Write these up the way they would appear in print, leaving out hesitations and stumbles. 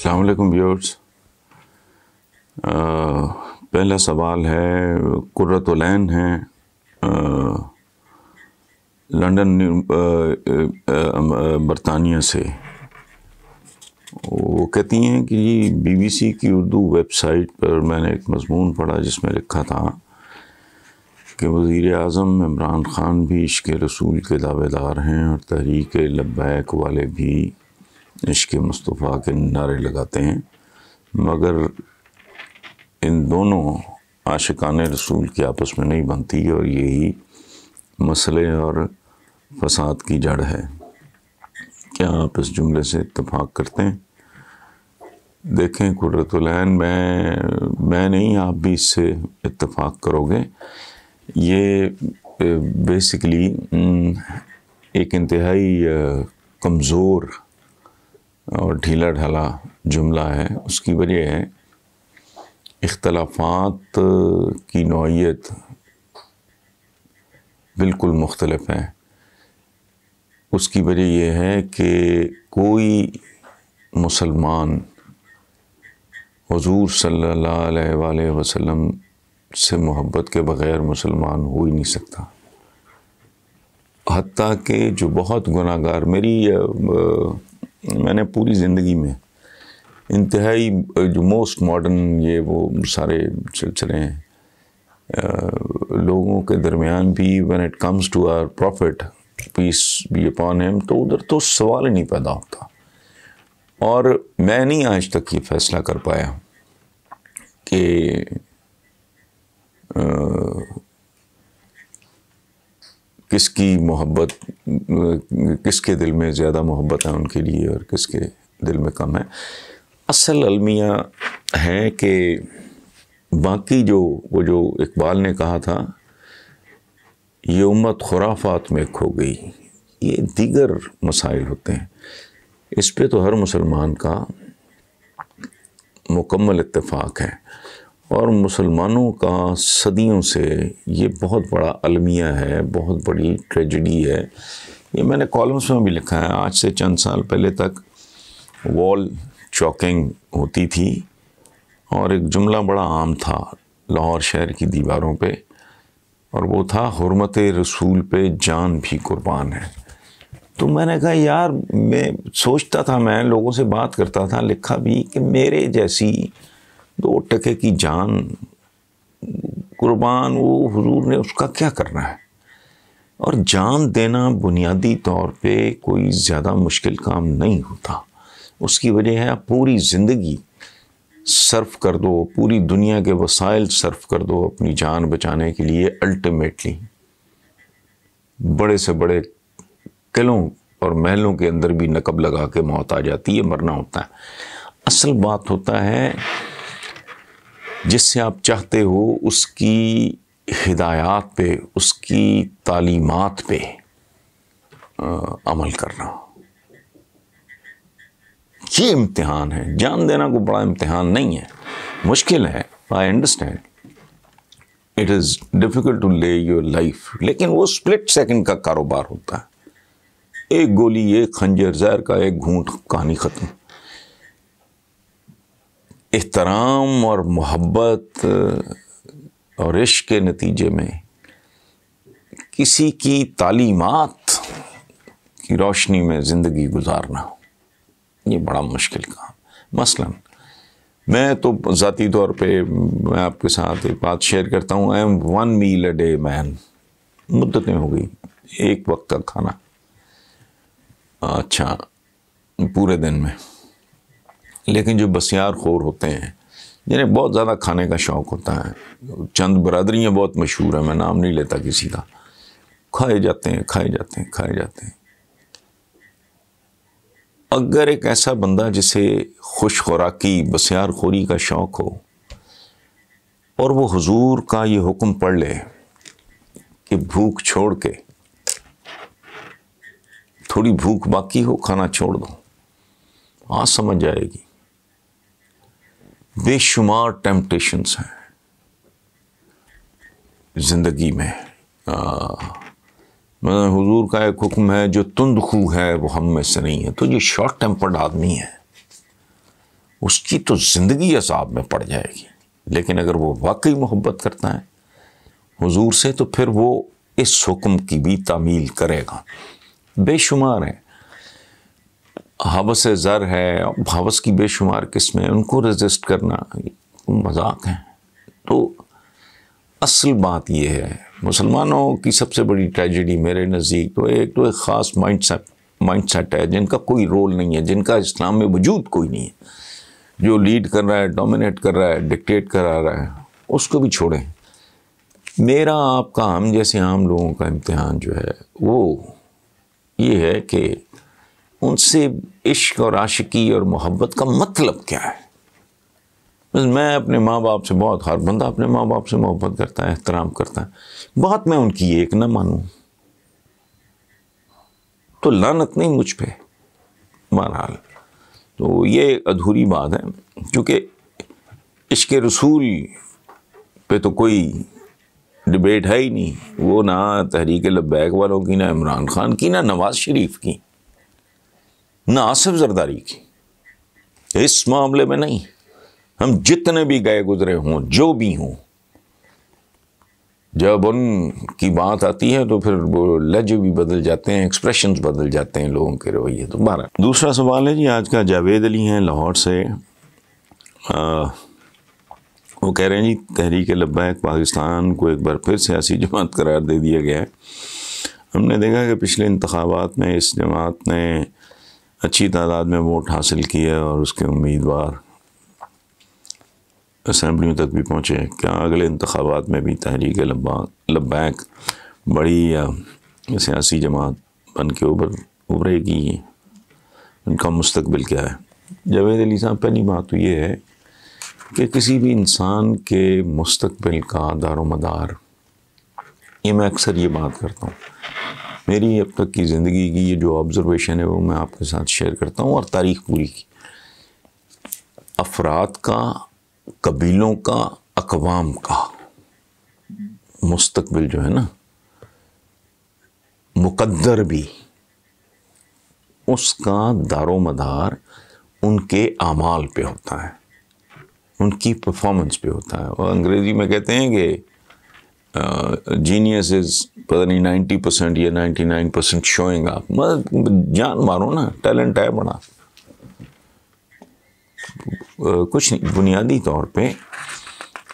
السلام علیکم ویورز. پہلا سوال ہے قرۃ العین ہیں لنڈن برطانیہ سے. وہ کہتی ہیں کہ جی بی بی سی کی اردو ویب سائٹ پر میں نے ایک مضمون پڑھا جس میں لکھا تھا کہ وزیر اعظم عمران خان بھی عشق رسول کے دعوے دار ہیں اور تحریک لبیک والے بھی عشق مصطفیٰ کے نعرے لگاتے ہیں، مگر ان دونوں عاشقان رسول کی آپس میں نہیں بنتی اور یہی مسئلے اور فساد کی جڑ ہے. کیا آپ اس جملے سے اتفاق کرتے ہیں؟ دیکھیں قرۃ العین، میں نہیں، آپ بھی اس سے اتفاق کرو گے. یہ بیسیکلی ایک انتہائی کمزور اور ڈھیلا ڈھالا جملہ ہے. اس کی وجہ ہے اختلافات کی نوعیت بالکل مختلف ہے. اس کی وجہ یہ ہے کہ کوئی مسلمان حضور صلی اللہ علیہ وآلہ وسلم سے محبت کے بغیر مسلمان ہو ہی نہیں سکتا. حتیٰ کہ جو بہت گناہ گار، میں نے پوری زندگی میں انتہائی جو موسٹ ماڈرن یہ وہ سارے سلسلے ہیں لوگوں کے درمیان بھی when it comes to our prophet peace be upon him، تو ادھر تو سوال ہی نہیں پیدا ہوتا. اور میں نہیں آج تک یہ فیصلہ کر پایا کہ کس کی محبت، کس کے دل میں زیادہ محبت ہے ان کے لیے اور کس کے دل میں کم ہے. اصل المیہ ہے کہ باقی جو اقبال نے کہا تھا یہ امت خرافات میں کھو گئی، یہ دیگر مسائل ہوتے ہیں. اس پہ تو ہر مسلمان کا مکمل اتفاق ہے، اور مسلمانوں کا صدیوں سے یہ بہت بڑا المیہ ہے، بہت بڑی ٹریجڈی ہے. یہ میں نے کالمس میں بھی لکھا ہے. آج سے چند سال پہلے تک وال چاکنگ ہوتی تھی اور ایک جملہ بڑا عام تھا لاہور شہر کی دیواروں پہ، اور وہ تھا حرمت رسول پہ جان بھی قربان ہے. تو میں نے کہا یار، میں سوچتا تھا، میں لوگوں سے بات کرتا تھا، لکھا بھی کہ میرے جیسی 2 ٹکے کی جان قربان وہ حضور نے اس کا کیا کرنا ہے. اور جان دینا بنیادی طور پہ کوئی زیادہ مشکل کام نہیں ہوتا. اس کی وجہ ہے آپ پوری زندگی صرف کر دو، پوری دنیا کے وسائل صرف کر دو اپنی جان بچانے کے لیے. الٹیمیٹلی بڑے سے بڑے قلعوں اور محلوں کے اندر بھی نقب لگا کے موت آ جاتی ہے، مرنا ہوتا ہے. اصل بات ہوتا ہے جس سے آپ چاہتے ہو اس کی ہدایات پہ، اس کی تعلیمات پہ عمل کرنا. یہ امتحان ہے. جان دینا کوئی بڑا امتحان نہیں ہے، مشکل ہے. I understand it is difficult to lay your life، لیکن وہ سپلٹ سیکنڈ کا کاروبار ہوتا ہے. ایک گولی، ایک خنجر، زہر کا ایک گھونٹ، کہانی ختم. احترام اور محبت اور عشق کے نتیجے میں کسی کی تعلیمات کی روشنی میں زندگی گزارنا یہ بڑا مشکل کام. مثلا میں تو ذاتی طور پہ میں آپ کے ساتھ ایک بات شیئر کرتا ہوں. I am 1 meal a day man. مدتیں ہو گئی، ایک وقت کا کھانا، اچھا پورے دن میں. لیکن جو بسیار خور ہوتے ہیں جنہیں بہت زیادہ کھانے کا شوق ہوتا ہے، چند برادریاں بہت مشہور ہیں، میں نام نہیں لیتا کسی کا، کھائے جاتے ہیں کھائے جاتے ہیں کھائے جاتے ہیں. اگر ایک ایسا بندہ جسے خوش خوراکی، بسیار خوری کا شوق ہو، اور وہ حضور کا یہ حکم پڑھ لے کہ بھوک چھوڑ کے، تھوڑی بھوک باقی ہو کھانا چھوڑ دو، آج سمجھ جائے گی. بے شمار ٹیمپٹیشنز ہیں زندگی میں. حضور کا ایک حکم ہے جو تند خو ہے وہ ہم میں سے نہیں ہے. تو یہ شارٹ ٹیمپرڈ آدمی ہے، اس کی تو زندگی عذاب میں پڑ جائے گی. لیکن اگر وہ واقعی محبت کرتا ہے حضور سے تو پھر وہ اس حکم کی بھی تعمیل کرے گا. بے شمار ہیں، حوث زر ہے، حوث کی بے شمار قسمیں، ان کو ریزسٹ کرنا مذاق ہے. تو اصل بات یہ ہے مسلمانوں کی سب سے بڑی ٹریجڈی میرے نزدیک تو ایک خاص مائنڈ سیٹ ہے، جن کا کوئی رول نہیں ہے، جن کا اسلام میں وجود کوئی نہیں ہے، جو لیڈ کر رہا ہے، ڈومینیٹ کر رہا ہے، ڈکٹیٹ کرا رہا ہے، اس کو بھی چھوڑیں. میرا آپ کا ہم جیسے عام لوگوں کا امتحان جو ہے وہ یہ ہے کہ ان سے عشق اور عاشقی اور محبت کا مطلب کیا ہے. میں اپنے ماں باپ سے بہت، ہر بندہ اپنے ماں باپ سے محبت کرتا ہے، احترام کرتا ہے، بات میں ان کی ایک نہ مانوں تو لعنت نہیں مجھ پہ. بہرحال تو یہ ادھوری بات ہے، کیونکہ عشق رسول پہ تو کوئی ڈبیٹ ہے ہی نہیں. وہ نہ تحریک لبیک والوں کی، نہ عمران خان کی، نہ نواز شریف کی، نہ آصف زرداری کی. اس معاملے میں نہیں. ہم جتنے بھی گئے گزرے ہوں، جو بھی ہوں، جب ان کی بات آتی ہے تو پھر وہ لہجے بھی بدل جاتے ہیں، ایکسپریشنز بدل جاتے ہیں لوگوں کے رویے. تو بارہ دوسرا سوال ہے جی آج کا جاوید علی ہیں لاہور سے. وہ کہہ رہے ہیں جی تحریک لبیک پاکستان کو ایک بار پھر سیاسی جماعت قرار دے دیا گیا ہے. ہم نے دیکھا کہ پچھلے انتخابات میں اس جماعت نے اچھی تعداد میں ووٹ حاصل کیے اور اس کے امیدوار اسمبلیوں تک بھی پہنچے. کیا اگلے انتخابات میں بھی تحریک لبیک بڑی سیاسی جماعت بن کے ابھرے گی؟ ان کا مستقبل کیا ہے؟ جاوید علی صاحب، پہلی بات تو یہ ہے کہ کسی بھی انسان کے مستقبل کا دار و مدار، یہ میں اکثر یہ بات کرتا ہوں، میری اب تک کی زندگی کی یہ جو آبزرویشن ہے وہ میں آپ کے ساتھ شیئر کرتا ہوں، اور تاریخ پوری کی، افراد کا، قبیلوں کا، اقوام کا مستقبل جو ہے نا، مقدر بھی، اس کا دار و مدار ان کے اعمال پہ ہوتا ہے، ان کی پرفارمنس پہ ہوتا ہے. اور انگریزی میں کہتے ہیں کہ جینیس از پتہ نہیں 90% یا 99% شوئنگ آپ. جان مارو نا، ٹیلنٹ ہے بڑا، کچھ نہیں. بنیادی طور پہ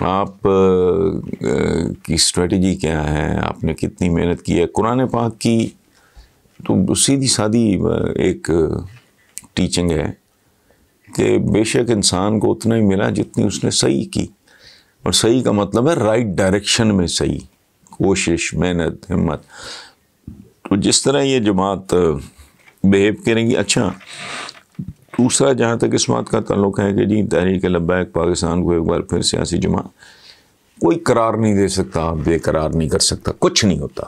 آپ کی اسٹریٹجی کیا ہے، آپ نے کتنی محنت کی ہے. قرآن پاک کی تو سیدھی سادی ایک ٹیچنگ ہے کہ بے شک انسان کو اتنا ہی ملا جتنی اس نے صحیح کی. اور صحیح کا مطلب ہے رائٹ ڈائریکشن میں صحیح کوشش، محنت، ہمت. تو جس طرح یہ جماعت بیہیو کریں گی. اچھا، دوسرا جہاں تک اس بات کا تعلق ہے کہ جی تحریک لبیک پاکستان کو ایک بار پھر سیاسی جماعت، کوئی قرار نہیں دے سکتا، بے قرار نہیں کر سکتا، کچھ نہیں ہوتا.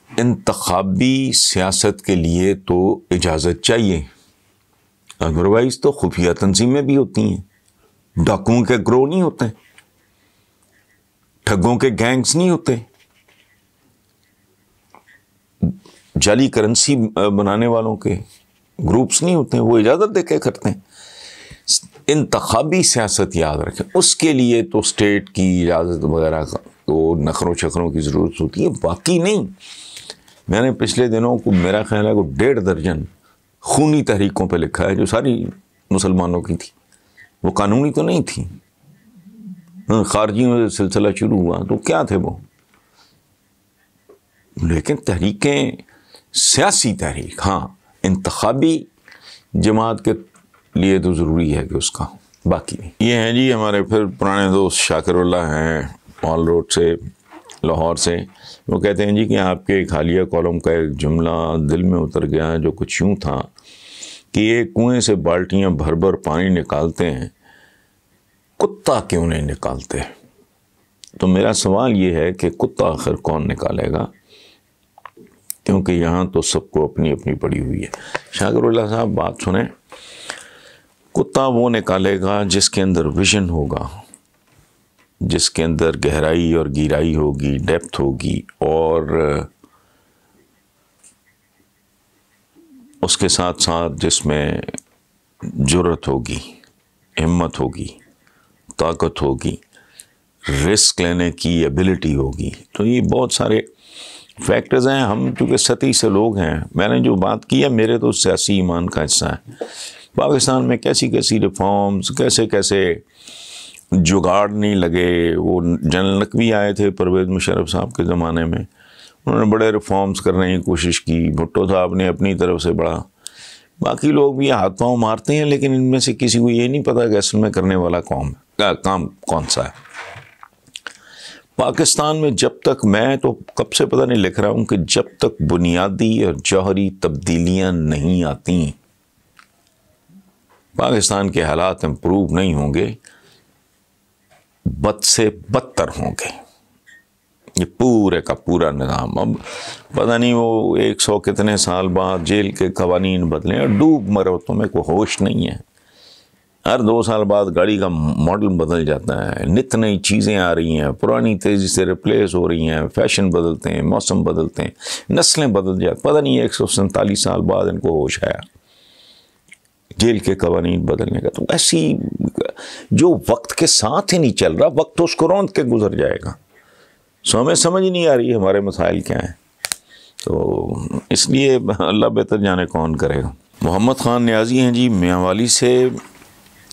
انتخابی سیاست کے لیے تو اجازت چاہیے، ادروائز تو خفیہ تنظیمیں بھی ہوتی ہیں، ڈاکوؤں کے گروہ نہیں ہوتے، ٹھگوں کے گینگز نہیں ہوتے، جعلی کرنسی بنانے والوں کے گروپس نہیں ہوتے ہیں، وہ اجازت دے کے کرتے ہیں. انتخابی سیاست یاد رکھیں، اس کے لیے تو اسٹیٹ کی اجازت وغیرہ کا وہ نخروں شخروں کی ضرورت ہوتی ہے، باقی نہیں. میں نے پچھلے دنوں کو میرا خیال ہے کہ 1.5 درجن خونی تحریکوں پہ لکھا ہے جو ساری مسلمانوں کی تھی. وہ قانونی تو نہیں تھی، خارجیوں سے سلسلہ شروع ہوا تو کیا تھے وہ، لیکن تحریکیں، سیاسی تحریک، ہاں انتخابی جماعت کے لیے تو ضروری ہے کہ اس کا، باقی نہیں. یہ ہیں جی ہمارے پھر پرانے دوست شاکر اللہ ہیں مال روڈ سے، لاہور سے. وہ کہتے ہیں جی کہ آپ کے ایک حالیہ کالم کا ایک جملہ دل میں اتر گیا ہے جو کچھ یوں تھا کہ یہ کنویں سے بالٹیاں بھر بھر پانی نکالتے ہیں، کتا کیوں نہیں نکالتے؟ تو میرا سوال یہ ہے کہ کتا آخر کون نکالے گا، کیونکہ یہاں تو سب کو اپنی اپنی پڑی ہوئی ہے. شاکر اللہ صاحب بات سنیں، کتا وہ نکالے گا جس کے اندر ویژن ہوگا، جس کے اندر گہرائی اور گہرائی ہوگی، ڈیپتھ ہوگی، اور اس کے ساتھ ساتھ جس میں جرت ہوگی، ہمت ہوگی، طاقت ہوگی، رسک لینے کی ایبلٹی ہوگی. تو یہ بہت سارے فیکٹرز ہیں. ہم چونکہ سطحی سے لوگ ہیں، میں نے جو بات کی ہے میرے تو سیاسی ایمان کا حصہ ہے. پاکستان میں کیسی کیسی ریفارمز، کیسے کیسے جگاڑ نہیں لگے. وہ جنرل نقوی آئے تھے پرویز مشرف صاحب کے زمانے میں، انہوں نے بڑے ریفارمز کرنے کی کوشش کی. بھٹو صاحب نے اپنی طرف سے بڑا، باقی لوگ بھی ہاتھ پاؤں مارتے ہیں، لیکن ان میں سے کسی کو یہ نہیں پتا کہ اصل میں کرنے والا کام کون سا ہے. پاکستان میں جب تک، میں تو کب سے پتہ نہیں لکھ رہا ہوں کہ جب تک بنیادی اور جوہری تبدیلیاں نہیں آتی، پاکستان کے حالات امپروو نہیں ہوں گے، بد سے بدتر ہوں گے. یہ پورے کا پورا نظام، اب پتہ نہیں وہ 100 کتنے سال بعد جیل کے قوانین بدلیں اور ڈوب مرو، تمہیں کوئی ہوش نہیں ہے. ہر 2 سال بعد گاڑی کا ماڈل بدل جاتا ہے، نت نئی چیزیں آ رہی ہیں، پرانی تیزی سے ریپلیس ہو رہی ہیں، فیشن بدلتے ہیں، موسم بدلتے ہیں، نسلیں بدل جاتی. پتہ نہیں 147 سال بعد ان کو ہوش آیا جیل کے قوانین بدلنے کا. تو ایسی جو وقت کے ساتھ ہی نہیں چل رہا، وقت تو اس کو روند کے گزر جائے گا. سو ہمیں سمجھ نہیں آ رہی ہے ہمارے مسائل کیا ہیں. تو اس لیے اللہ بہتر جانے کون کرے گا. محمد خان نیازی ہیں جی میاں سے.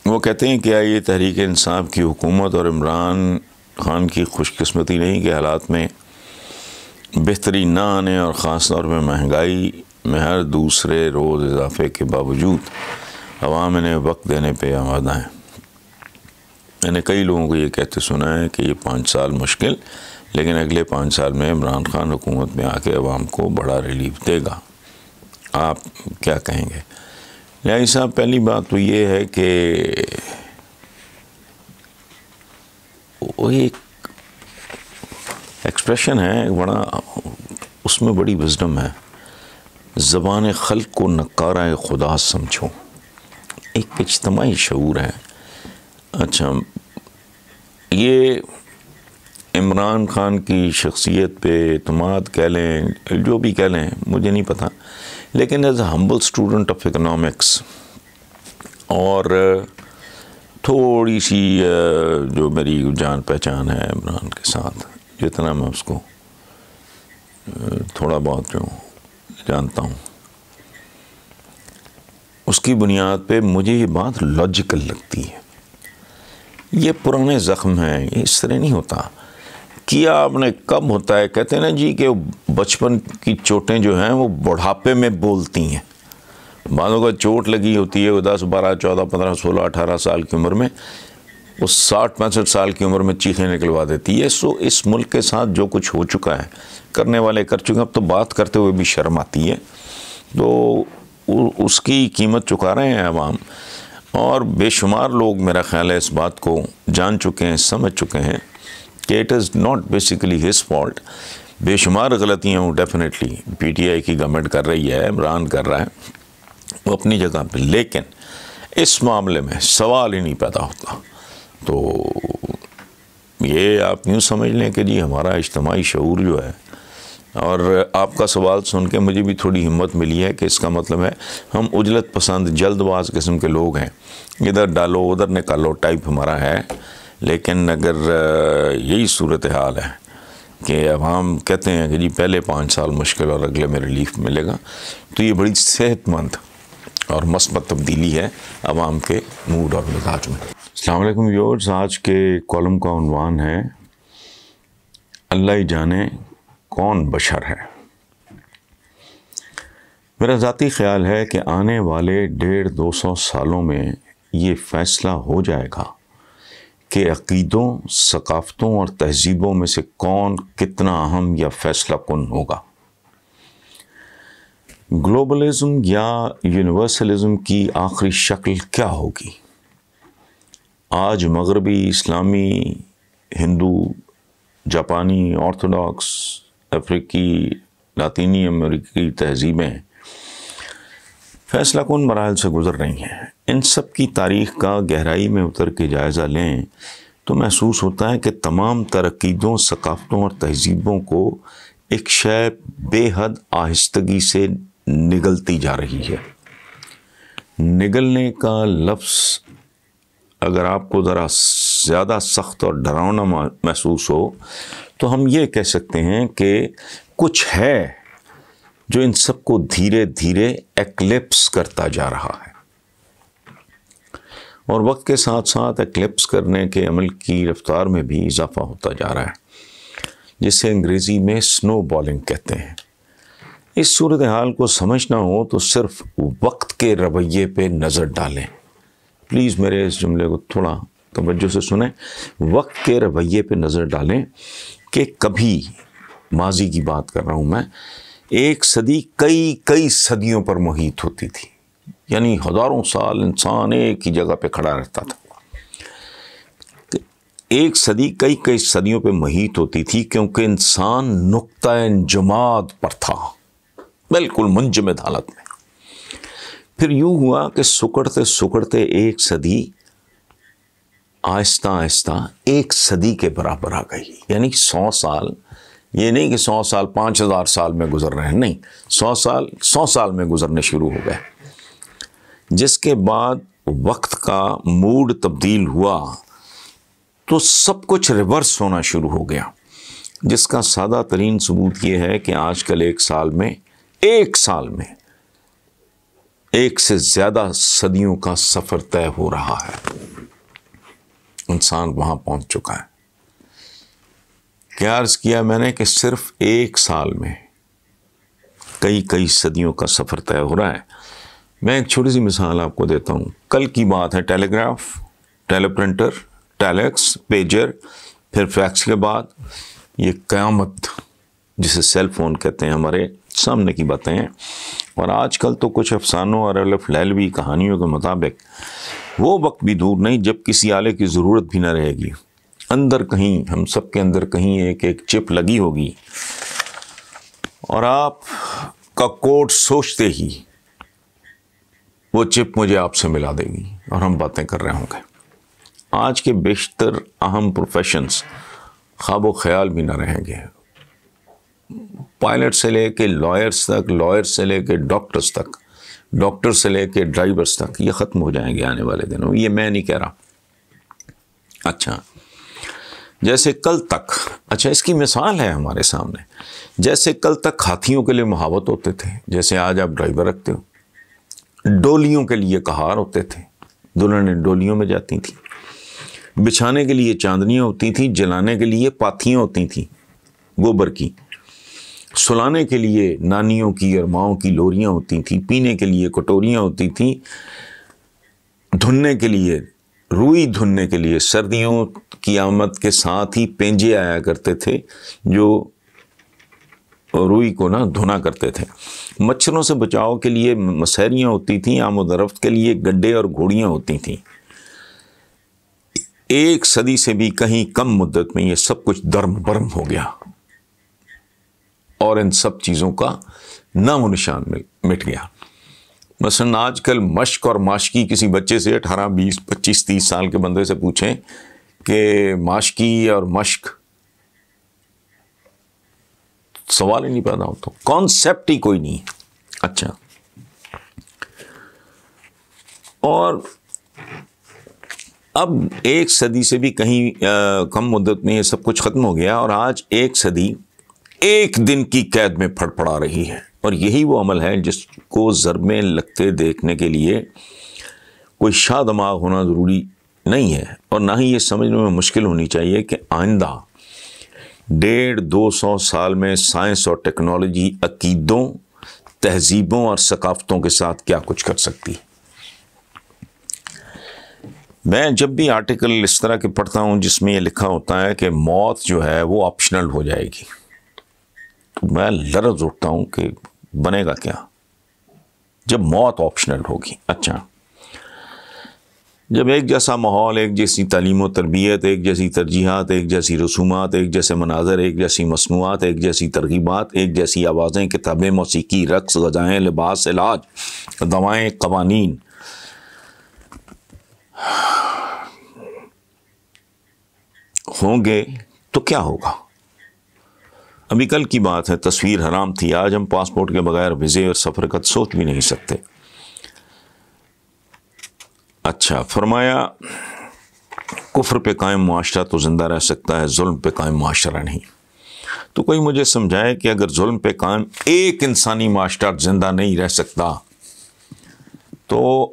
وہ کہتے ہیں کیا یہ تحریک انصاف کی حکومت اور عمران خان کی خوش قسمتی نہیں کہ حالات میں بہتری نہ آنے اور خاص طور پہ مہنگائی میں ہر دوسرے روز اضافے کے باوجود عوام انہیں وقت دینے پہ آمادہ ہیں. میں نے کئی لوگوں کو یہ کہتے سنا ہے کہ یہ 5 سال مشکل، لیکن اگلے 5 سال میں عمران خان حکومت میں آ کے عوام کو بڑا ریلیف دے گا. آپ کیا کہیں گے؟ نیازی صاحب، پہلی بات تو یہ ہے کہ وہ ایک ایکسپریشن ہے بڑا، اس میں بڑی وزڈم ہے. زبان خلق کو نکارہ خدا سمجھو، ایک اجتماعی شعور ہے. اچھا، یہ عمران خان کی شخصیت پہ اعتماد کہہ لیں، جو بھی کہہ لیں، مجھے نہیں پتہ، لیکن as a humble student of economics اور تھوڑی سی جو میری جان پہچان ہے عمران کے ساتھ، جتنا میں اس کو تھوڑا بہت جو جانتا ہوں، اس کی بنیاد پہ مجھے یہ بات لاجیکل لگتی ہے. یہ پرانے زخم ہیں، یہ اس طرح نہیں ہوتا. کیا آپ نے کب ہوتا ہے، کہتے ہیں نا جی کہ بچپن کی چوٹیں جو ہیں وہ بڑھاپے میں بولتی ہیں. بعضوں کو چوٹ لگی ہوتی ہے وہ 10 12 14 15 16 18 سال کی عمر میں، وہ 60 65 سال کی عمر میں چیخیں نکلوا دیتی ہے. سو اس ملک کے ساتھ جو کچھ ہو چکا ہے، کرنے والے کر چکے ہیں، اب تو بات کرتے ہوئے بھی شرم آتی ہے. تو اس کی قیمت چکا رہے ہیں عوام، اور بے شمار لوگ میرا خیال ہے اس بات کو جان چکے ہیں، سمجھ چکے ہیں کہ it is not basically his fault. بے شمار غلطیاں وہ ڈیفینیٹلی پی ٹی آئی کی گورنمنٹ کر رہی ہے، عمران کر رہا ہے وہ اپنی جگہ پہ، لیکن اس معاملے میں سوال ہی نہیں پیدا ہوتا. تو یہ آپ یوں سمجھ لیں کہ جی ہمارا اجتماعی شعور جو ہے، اور آپ کا سوال سن کے مجھے بھی تھوڑی ہمت ملی ہے کہ اس کا مطلب ہے ہم عجلت پسند جلد باز قسم کے لوگ ہیں، ادھر ڈالو ادھر نکالو ٹائپ ہمارا ہے. لیکن اگر یہی صورتحال ہے کہ عوام کہتے ہیں کہ جی پہلے 5 سال مشکل اور اگلے میں ریلیف ملے گا، تو یہ بڑی صحت مند اور مثبت تبدیلی ہے عوام کے موڈ اور مزاج میں. السلام علیکم ویورز، آج کے کالم کا عنوان ہے اللہ ہی جانے کون بشر ہے. میرا ذاتی خیال ہے کہ آنے والے 150-200 سالوں میں یہ فیصلہ ہو جائے گا کہ عقیدوں، ثقافتوں اور تہذیبوں میں سے کون کتنا اہم یا فیصلہ کن ہوگا. گلوبلزم یا یونیورسلزم کی آخری شکل کیا ہوگی؟ آج مغربی، اسلامی، ہندو، جاپانی، آرتھوڈاکس، افریقی، لاطینی امریکی تہذیبیں فیصلہ کن مراحل سے گزر رہی ہیں. ان سب کی تاریخ کا گہرائی میں اتر کے جائزہ لیں تو محسوس ہوتا ہے کہ تمام تر عقیدوں، ثقافتوں اور تہذیبوں کو ایک شے بے حد آہستگی سے نگلتی جا رہی ہے. نگلنے کا لفظ اگر آپ کو ذرا زیادہ سخت اور ڈراؤنا محسوس ہو تو ہم یہ کہہ سکتے ہیں کہ کچھ ہے جو ان سب کو دھیرے دھیرے ایکلپس کرتا جا رہا ہے، اور وقت کے ساتھ ساتھ ایکلپس کرنے کے عمل کی رفتار میں بھی اضافہ ہوتا جا رہا ہے، جسے انگریزی میں سنو بالنگ کہتے ہیں۔ اس صورتحال کو سمجھنا ہو تو صرف وقت کے رویے پہ نظر ڈالیں۔ پلیز میرے اس جملے کو تھوڑا توجہ سے سنیں، وقت کے رویے پہ نظر ڈالیں کہ کبھی، ماضی کی بات کر رہا ہوں میں، ایک صدی کئی صدیوں پر محیط ہوتی تھی، یعنی ہزاروں سال انسان ایک ہی جگہ پہ کھڑا رہتا تھا۔ ایک صدی کئی صدیوں پہ محیط ہوتی تھی کیونکہ انسان نقطہ انجماد پر تھا، بالکل منجمد حالت میں۔ پھر یوں ہوا کہ سکڑتے ایک صدی آہستہ آہستہ ایک صدی کے برابر آ گئی، یعنی 100 سال، یہ نہیں کہ 100 سال 5000 سال میں گزر رہے ہیں، نہیں، 100 سال میں گزرنے شروع ہو گئے، جس کے بعد وقت کا موڈ تبدیل ہوا تو سب کچھ ریورس ہونا شروع ہو گیا، جس کا سادہ ترین ثبوت یہ ہے کہ آج کل ایک سال میں ایک سے زیادہ صدیوں کا سفر طے ہو رہا ہے۔ انسان وہاں پہنچ چکا ہے۔ کیا عرض کیا میں نے کہ صرف ایک سال میں کئی صدیوں کا سفر طے ہو رہا ہے۔ میں ایک چھوٹی سی مثال آپ کو دیتا ہوں۔ کل کی بات ہے، ٹیلی گراف، ٹیلی پرنٹر، ٹیلیکس، پیجر، پھر فیکس کے بعد یہ قیامت جسے سیل فون کہتے ہیں ہمارے سامنے کی باتیں ہیں۔ اور آج کل تو کچھ افسانوں اور الف لیلوی کہانیوں کے مطابق وہ وقت بھی دور نہیں جب کسی آلے کی ضرورت بھی نہ رہے گی، اندر کہیں، ہم سب کے اندر کہیں ایک چپ لگی ہوگی، اور آپ کا کوڈ سوچتے ہی وہ چپ مجھے آپ سے ملا دے گی اور ہم باتیں کر رہے ہوں گے۔ آج کے بیشتر اہم پروفیشنز خواب و خیال بھی نہ رہیں گے، پائلٹ سے لے کے لائرز تک، لائر سے لے کے ڈاکٹرز تک، ڈاکٹر سے لے کے ڈرائیورز تک، یہ ختم ہو جائیں گے آنے والے دنوں، یہ میں نہیں کہہ رہا۔ اچھا، جیسے کل تک، اچھا اس کی مثال ہے ہمارے سامنے، جیسے کل تک ہاتھیوں کے لیے محاوت ہوتے تھے، جیسے آج آپ ڈرائیور رکھتے ہو، ڈولیوں کے لیے کہار ہوتے تھے، دلہنیں ڈولیوں میں جاتی تھیں، بچھانے کے لیے چاندنیاں ہوتی تھیں، جلانے کے لیے پاتھیاں ہوتی تھیں گوبر کی، سلانے کے لیے نانیوں کی اور ماؤں کی لوریاں ہوتی تھیں، پینے کے لیے کٹوریاں ہوتی تھیں، دھننے کے لیے، روئی دھننے کے لیے سردیوں کی آمد کے ساتھ ہی پینجے آیا کرتے تھے جو روئی کو دھنا کرتے تھے، مچھروں سے بچاؤ کے لیے مسہریاں ہوتی تھیں، آمد و رفت کے لیے گڈے اور گھوڑیاں ہوتی تھیں۔ ایک صدی سے بھی کہیں کم مدت میں یہ سب کچھ درم برم ہو گیا اور ان سب چیزوں کا نام و نشان مٹ گیا۔ مثلا آج کل مشق اور ماشکی کسی بچے سے 18 20 25 30 سال کے بندے سے پوچھیں کہ ماشکی اور مشق، سوال ہی نہیں پیدا ہوتا، کانسیپٹ ہی کوئی نہیں ہے۔ اچھا، اور اب ایک صدی سے بھی کہیں کم مدت میں یہ سب کچھ ختم ہو گیا، اور آج ایک صدی ایک دن کی قید میں پھڑ پڑا رہی ہے، اور یہی وہ عمل ہے جس کو ضربیں لگتے دیکھنے کے لیے کوئی شاہ دماغ ہونا ضروری نہیں ہے، اور نہ ہی یہ سمجھنے میں مشکل ہونی چاہیے کہ آئندہ 150-200 سال میں سائنس اور ٹیکنالوجی عقیدوں، تہذیبوں اور ثقافتوں کے ساتھ کیا کچھ کر سکتی ہے۔ میں جب بھی آرٹیکل اس طرح کے پڑھتا ہوں جس میں یہ لکھا ہوتا ہے کہ موت جو ہے وہ آپشنل ہو جائے گی، تو میں لرز اٹھتا ہوں کہ بنے گا کیا جب موت آپشنل ہوگی۔ اچھا، جب ایک جیسا ماحول، ایک جیسی تعلیم و تربیت، ایک جیسی ترجیحات، ایک جیسی رسومات، ایک جیسے مناظر، ایک جیسی مصنوعات، ایک جیسی ترغیبات، ایک جیسی آوازیں، کتابیں، موسیقی، رقص، غذائیں، لباس، علاج، دوائیں، قوانین، ہوں گے تو کیا ہوگا؟ ابھی کل کی بات ہے، تصویر حرام تھی، آج ہم پاسپورٹ کے بغیر ویزے اور سفر کا سوچ بھی نہیں سکتے۔ اچھا فرمایا کفر پہ قائم معاشرہ تو زندہ رہ سکتا ہے، ظلم پہ قائم معاشرہ نہیں۔ تو کوئی مجھے سمجھائے کہ اگر ظلم پہ قائم ایک انسانی معاشرہ زندہ نہیں رہ سکتا تو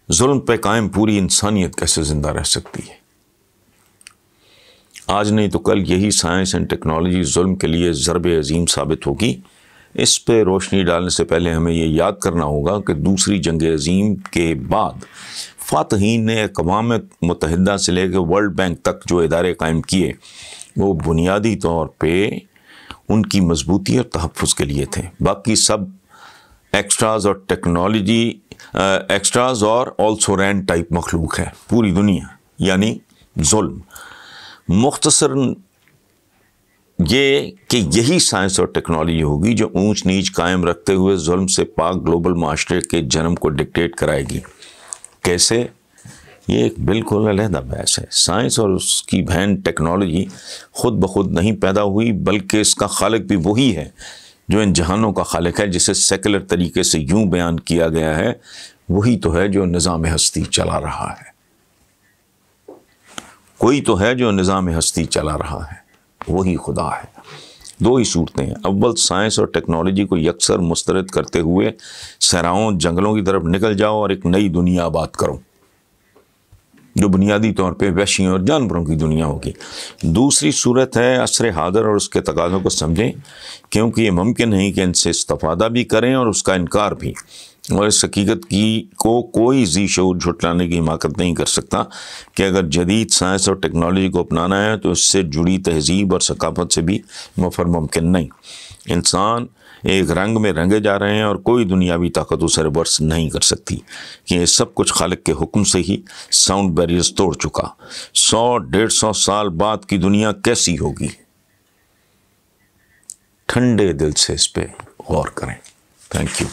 ظلم پہ قائم پوری انسانیت کیسے زندہ رہ سکتی ہے؟ آج نہیں تو کل یہی سائنس اینڈ ٹیکنالوجی ظلم کے لیے ضرب عظیم ثابت ہوگی۔ اس پہ روشنی ڈالنے سے پہلے ہمیں یہ یاد کرنا ہوگا کہ دوسری جنگ عظیم کے بعد فاتحین نے اقوام متحدہ سے لے کے ورلڈ بینک تک جو ادارے قائم کیے وہ بنیادی طور پہ ان کی مضبوطی اور تحفظ کے لیے تھے۔ باقی سب ایکسٹراز اور ٹیکنالوجی ایکسٹراز اور آلسو رین ٹائپ مخلوق ہے پوری دنیا، یعنی ظلم۔ مختصر یہ کہ یہی سائنس اور ٹیکنالوجی ہوگی جو اونچ نیچ قائم رکھتے ہوئے ظلم سے پاک گلوبل معاشرے کے جنم کو ڈکٹیٹ کرائے گی۔ کیسے؟ یہ ایک بالکل علیحدہ بحث ہے۔ سائنس اور اس کی بہن ٹیکنالوجی خود بخود نہیں پیدا ہوئی، بلکہ اس کا خالق بھی وہی ہے جو ان جہانوں کا خالق ہے، جسے سیکولر طریقے سے یوں بیان کیا گیا ہے، وہی تو ہے جو نظام ہستی چلا رہا ہے۔ کوئی تو ہے جو نظام ہستی چلا رہا ہے، وہی خدا ہے۔ دو ہی صورتیں ہیں، اول سائنس اور ٹیکنالوجی کو یکسر مسترد کرتے ہوئے صحراؤں جنگلوں کی طرف نکل جاؤ اور ایک نئی دنیا آباد کرو جو بنیادی طور پہ وحشیوں اور جانوروں کی دنیا ہوگی۔ دوسری صورت ہے عصر حاضر اور اس کے تقاضوں کو سمجھیں، کیونکہ یہ ممکن نہیں کہ ان سے استفادہ بھی کریں اور اس کا انکار بھی، اور اس حقیقت کو کوئی ذی شعور جھٹلانے کی حماقت نہیں کر سکتا کہ اگر جدید سائنس اور ٹیکنالوجی کو اپنانا ہے تو اس سے جڑی تہذیب اور ثقافت سے بھی مفر ممکن نہیں۔ انسان ایک رنگ میں رنگے جا رہے ہیں اور کوئی دنیاوی طاقت اسے ریورس نہیں کر سکتی کہ یہ سب کچھ خالق کے حکم سے ہی ساؤنڈ بیریئرز توڑ چکا۔ 100-150 سال بعد کی دنیا کیسی ہوگی؟ ٹھنڈے دل سے اس پہ غور کریں۔ Thank you.